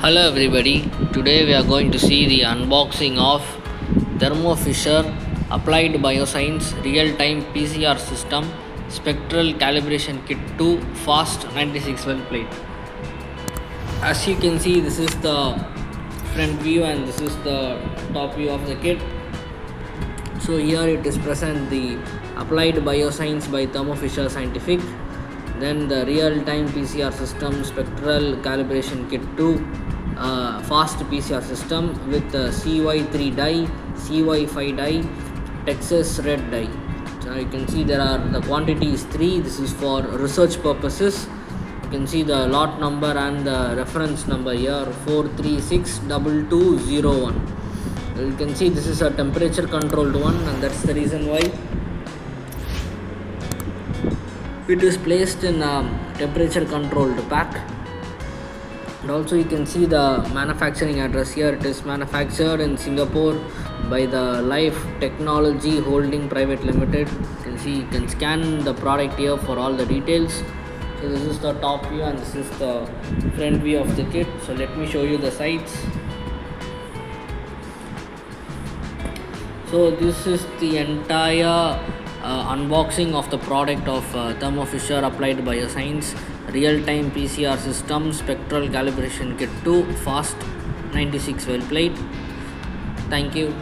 Hello everybody, today we are going to see the unboxing of ThermoFisher Applied Bioscience Real-Time PCR System Spectral Calibration Kit 2 Fast 96 well plate. As you can see, this is the front view and this is the top view of the kit. So here it is present the Applied Bioscience by ThermoFisher Scientific, then the real-time PCR system Spectral Calibration Kit 2 fast PCR system with CY3 dye, CY5 dye, Texas red dye. So you can see the quantity is 3. This is for research purposes. You can see the lot number and the reference number here, 4362201. You can see this is a temperature controlled one, and that's the reason why it is placed in a temperature controlled pack. And also you can see the manufacturing address here. It is manufactured in Singapore by the Life Technology Holding Private Limited. You can scan the product here for all the details. So this is the top view and this is the front view of the kit. So let me show you the sides. So this is the entire unboxing of the product of ThermoFisher Applied Bioscience Real-Time PCR System Spectral Calibration Kit 2 Fast 96 well plate. Thank you.